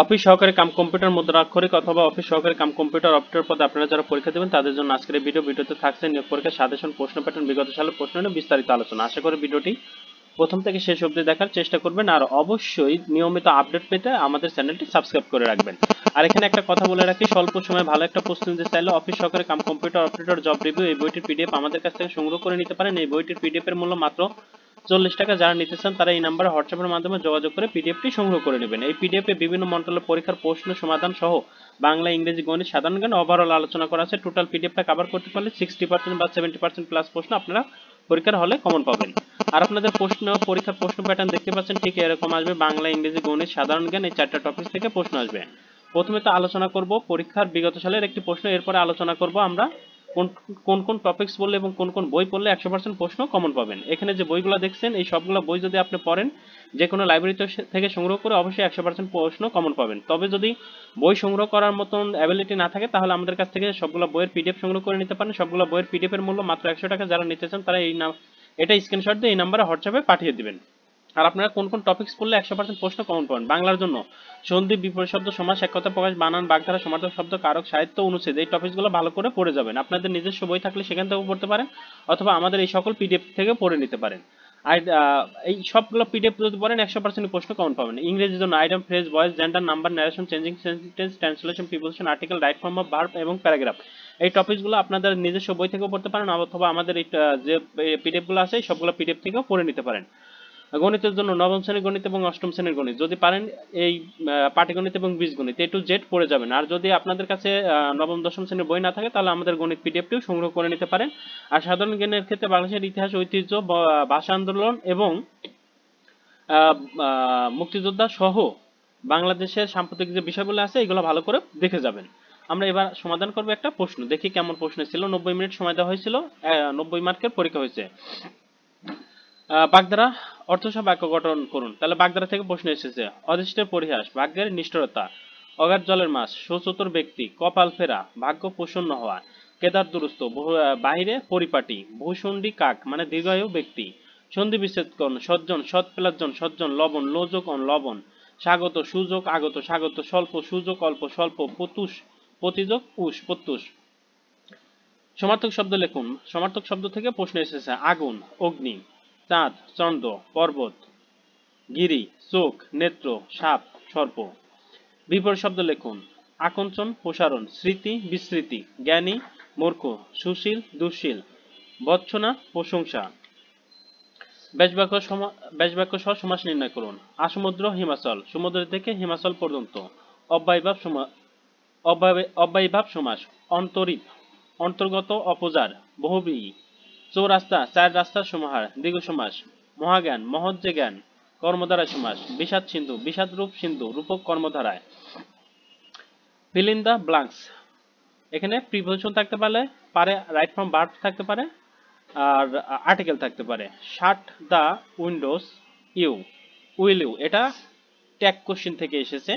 Office সহকারী cum computer মুদ্রাক্ষরিক অথবা office সহকারী কাম কম্পিউটার অপারেটর পদে আপনারা যারা পরীক্ষা দেবেন তাদের জন্য আজকের এই ভিডিওতে থাকছে নিয়োগ পরীক্ষার সাজেশন, প্রশ্ন প্যাটার্ন, বিগত সালের প্রশ্ন নিয়ে বিস্তারিত আলোচনা। আশা করি ভিডিওটি প্রথম থেকে শেষ অবধি দেখার চেষ্টা করবেন, আর অবশ্যই নিয়মিত আপডেট পেতে আমাদের চ্যানেলটি সাবস্ক্রাইব করে রাখবেন। আর এখানে একটা কথা বলে রাখি, স্বল্প সময়ে ভালো একটা প্রস্তুতি চাইলে অফিস সহকারী cum computer operator job review এই বইটির পিডিএফ আমাদের কাছ থেকে সংগ্রহ করে নিতে পারেন। এই বইটির পিডিএফ এর মূল্য মাত্র 40 টাকা। যারা নিতে চান তারা এই নাম্বারে হোয়াটসঅ্যাপের মাধ্যমে যোগাযোগ করে পিডিএফটি সংগ্রহ করে নেবেন। এই পিডিএফে বিভিন্ন মন্ডলের পরীক্ষার প্রশ্ন সমাধান সহ বাংলা, ইংরেজি, গণিত, সাধারণ জ্ঞান ওভারঅল আলোচনা করা আছে। টোটাল পিডিএফটা কভার করতে পারলে 60% বা 70% প্লাস প্রশ্ন আপনারা পরীক্ষার হলে কমন পাবেন। আর আপনাদের পরীক্ষার প্রশ্ন প্যাটার্ন দেখতে পাচ্ছেন ঠিক এরকম আসবে। বাংলা, ইংরেজি, গণিত, সাধারণ জ্ঞান এই 4টা টপিক থেকে প্রশ্ন আসবে। প্রথমে তো আলোচনা করব পরীক্ষার বিগত সালের একটি প্রশ্ন, এরপরে আলোচনা করব আমরা কোন কোন টপিকস পড়লে এবং কোন কোন বই পড়লে 100% প্রশ্ন কমন পাবেন। এখানে যে বইগুলো দেখছেন এই সবগুলো বই যদি আপনি পড়েন, যে কোনো লাইব্রেরি থেকে সংগ্রহ করে অবশ্যই 100% প্রশ্ন কমন পাবেন। তবে যদি বই সংগ্রহ করার মতন অ্যাবিলিটি না থাকে তাহলে আমাদের কাছ থেকে সবগুলো বইয়ের পিডিএফ সংগ্রহ করে নিতে পারেন। সবগুলো বইয়ের পিডিএফ এর মূল্য মাত্র 100 টাকা। যারা নিতে চান তারা এটা স্ক্রিনশট দিয়ে এই নাম্বারে হোয়াটসঅ্যাপে পাঠিয়ে দিবেন। আর আপনারা কোন কোন টপিকস পড়লে 100% প্রশ্ন কমন পাবেন। বাংলার জন্য সন্ধি, বিপরীত শব্দ, সমাস, এক কথা প্রকাশ, বানান, বাগধারা, সমার্থক শব্দ, কারক, সাহিত্য, অনুচ্ছেদ এই টপিকসগুলো ভালো করে পড়ে যাবেন। আপনাদের নিজস্ব বই থাকলে সেখান থেকেও পড়তে পারেন অথবা আমাদের এই সকল পিডিএফ থেকে পড়ে নিতে পারেন। আর এই সবগুলো পিডিএফ যদি পড়েন 100% প্রশ্ন কমন পাবেন। ইংরেজির জন্য item, phrase, voice, gender, number, narration, changing sentence, translation, preposition, article, right form of verb এবং প্যারাগ্রাফ এই টপিকসগুলো আপনাদের নিজস্ব বই থেকেও পড়তে পারেন অথবা আমাদের এই যে পিডিএফগুলো আছে সবগুলো পিডিএফ থেকেও পড়ে নিতে পারেন। গণিতের জন্য নবম শ্রেণীর গণিত এবং অষ্টম শ্রেণীর গণিত যদি পারেন এই পাটিগণিত এবং বীজগণিত A to Z পড়ে যাবেন। আর যদি আপনাদের কাছে নবম দশম শ্রেণীর বই না থাকে তাহলে আমাদের গণিত পিডিএফটিও সংগ্রহ করে নিতে পারেন। আর সাধারণ জ্ঞানের ক্ষেত্রে বাংলাদেশের ইতিহাস, ঐতিহ্য, ভাষা আন্দোলন এবং মুক্তিযোদ্ধা সহ বাংলাদেশের সাম্প্রতিক যে বিষয়গুলো আছে এগুলো ভালো করে দেখে যাবেন। আমরা এবার সমাধান করবো একটা প্রশ্ন, দেখি কেমন প্রশ্ন ছিল। 90 মিনিট সময় দেওয়া হয়েছিল, 90 মার্কের পরীক্ষা হয়েছে। বাগধারা অর্থসহ বাক্য গঠন করুন। তাহলে বাগধারা থেকে প্রশ্ন এসেছে। অদৃষ্টের পরিহাস, ভাগ্যের নিষ্ঠুরতা, অগাধ জলের মাছ, সুচতুর ব্যক্তি, কপাল ফেরা, ভাগ্য প্রসন্ন হওয়া, কেদার দুরস্ত, বাহিরে পরিপাটি, ভূষণ্ডী কাক মানে দীর্ঘায়ু ব্যক্তি, সন্ধি বিচ্ছেদকরণ, সজ্জন, সৎ প্লাজন, সজ্জন, লবণ, লোযোগ লবণ, স্বাগত, সুযোগ, আগত, স্বাগত, স্বল্প, সুযোগ, অল্প, স্বল্প, পতুষ, প্রতিযোগ, উষ, প্রত্যুষ। সমার্থক শব্দ লিখুন। সমার্থক শব্দ থেকে প্রশ্ন এসেছে। আগুন, অগ্নি, চাঁদ, চন্দ্র, পর্বত, গিরি, চোখ, নেত্র, সাপ, সর্প। বিপরীত শব্দ লিখুন। আকঞ্চন, প্রসারণ, স্মৃতি, বিস্মৃতি, জ্ঞানী, মূর্খ, সুশীল, দুঃশীল, ভৎসনা, প্রশংসা। ব্যাসবাক্য সহ সমাস নির্ণয় করুন। আসমুদ্র, হিমাচল, সমুদ্র থেকে হিমাচল পর্যন্ত। অব্যয়ীভাব সমাস। অন্তরীপ, অন্তর্গত, অপজার, বহুব্রীহি। চৌরাস্তা, চার রাস্তার সমাহার, দীর্ঘ সমাস। মহাজ্ঞান, মহৎ যে জ্ঞান, কর্মধারায় সমাস। বিষাদ সিন্ধু, বিষাদ রূপ সিন্ধু, রূপক কর্মধারায়। ফিল ইন দ্য ব্ল্যাঙ্কস, এখানে প্রিপোজিশন থাকতে পারে, রাইট ফ্রম ভার্ব থাকতে পারে, আর আর্টিকেল থাকতে পারে। Shut the windows, you, will you, এটা ট্যাগ কোশ্চেন থেকে এসেছে।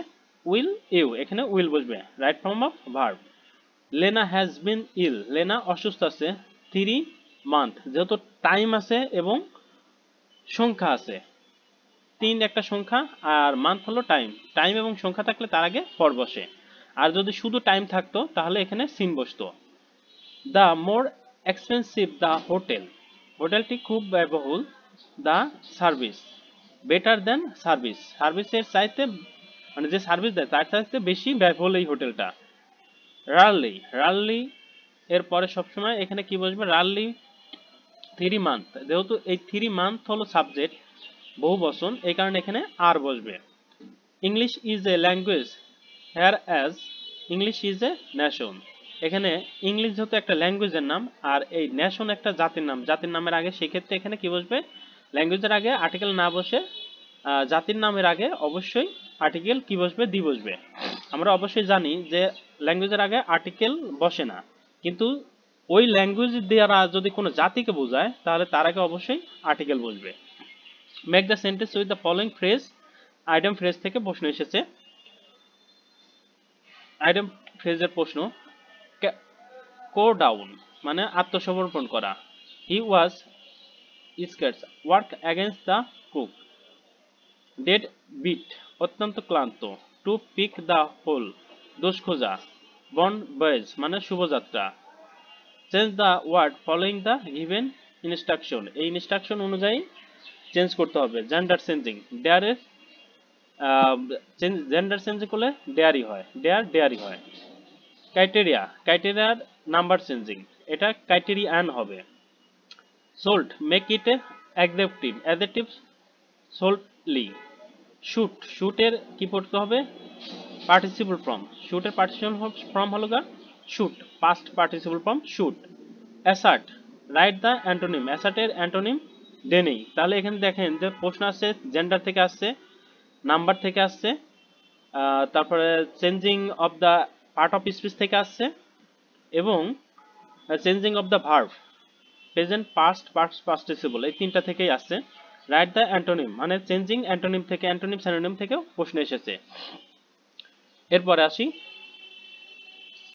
উইল ইউ, এখানে উইল বসবে, right form of verb. Lena has been ill, Lena অসুস্থ আছে। 3 মান্থ, যেহেতু টাইম আছে এবং সংখ্যা আছে, 3 একটা সংখ্যা আর মান্থ হলো টাইম। টাইম এবং সংখ্যা থাকলে তার আগে ফর বসে। আর যদি শুধু টাইম থাকতো তাহলে এখানে সিন বসতো। The more expensive the hotel, হোটেলটি খুব ব্যয়বহুল। The service better than service, সার্ভিসের চাইতে মানে যে সার্ভিস দেয় তার চাইতে বেশি ব্যয়বহুল এই হোটেলটা। রার্লি, রার্লি এর পরে সবসময় এখানে কি বসবে? রার্লি 3 মান্থ, যেহেতু এই 3 মান্থ হলো সাবজেক্ট বহু বচন, এই কারণে এখানে আর বসবে। English is a language hair as English is a nation, এখানে ইংলিশ যেহেতু একটা ল্যাঙ্গুয়েজের নাম আর এই নেশন একটা জাতির নাম, জাতির নামের আগে সেক্ষেত্রে এখানে কি বসবে? ল্যাঙ্গুয়েজের আগে আর্টিকেল না বসে জাতির নামের আগে অবশ্যই আর্টিকেল কি বসবে? দি বসবে। আমরা অবশ্যই জানি যে ল্যাঙ্গুয়েজের আগে আর্টিকেল বসে না, কিন্তু ওই ল্যাঙ্গুয়েজ দ্বারা যদি কোনো জাতিকে বোঝায় তাহলে তার আগে অবশ্যই আর্টিকেল বসবে। Make the sentence with the following phrase, item phrase থেকে প্রশ্ন এসেছে। আইটেম ফ্রেজের প্রশ্ন। কো ডাউন মানে আত্মসমর্পণ করা। He was skates work against the cook. Dead beat অত্যন্ত ক্লান্ত। টু পিক দ্য হোল, দোষ খোঁজা। বন বয়েজ মানে শুভযাত্রা। Change the word following the given instruction, এই ইনস্ট্রাকশন অনুযায়ী চেঞ্জ করতে হবে। জেন্ডার চেঞ্জিং, ডেয়ারের জেন্ডার চেঞ্জ করলে ডেয়ারি হয়, ডেয়ারি হয়। ক্রাইটেরিয়া, ক্রাইটেরিয়ার নাম্বার চেঞ্জিং, এটা ক্রাইটেরিয়ান হবে। Sold, make it adjective, adjective soldly. Shoot, শুটের কি পড়তে হবে? পার্টিসিপল ফর্ম, শুটের পার্টিসিপল ফর্ম হলো গা shoot, past participle form shoot. Assert, write the antonym, অ্যাসার্টের অ্যান্টোনিম দেনেই। তাহলে এখানে দেখেন যে প্রশ্ন আসছে জেন্ডার থেকে আসছে, নাম্বার থেকে আসছে, তারপরে changing of the part of speech থেকে আসছে, এবং changing of the verb, present past past participle, এই তিনটা থেকেই আসছে। রাইট দ্য অ্যান্টোনিম মানে চেঞ্জিং অ্যান্টোনিম থেকে, অ্যান্টোনিম সিনোনিম থেকেও প্রশ্ন এসেছে। এরপরে আসি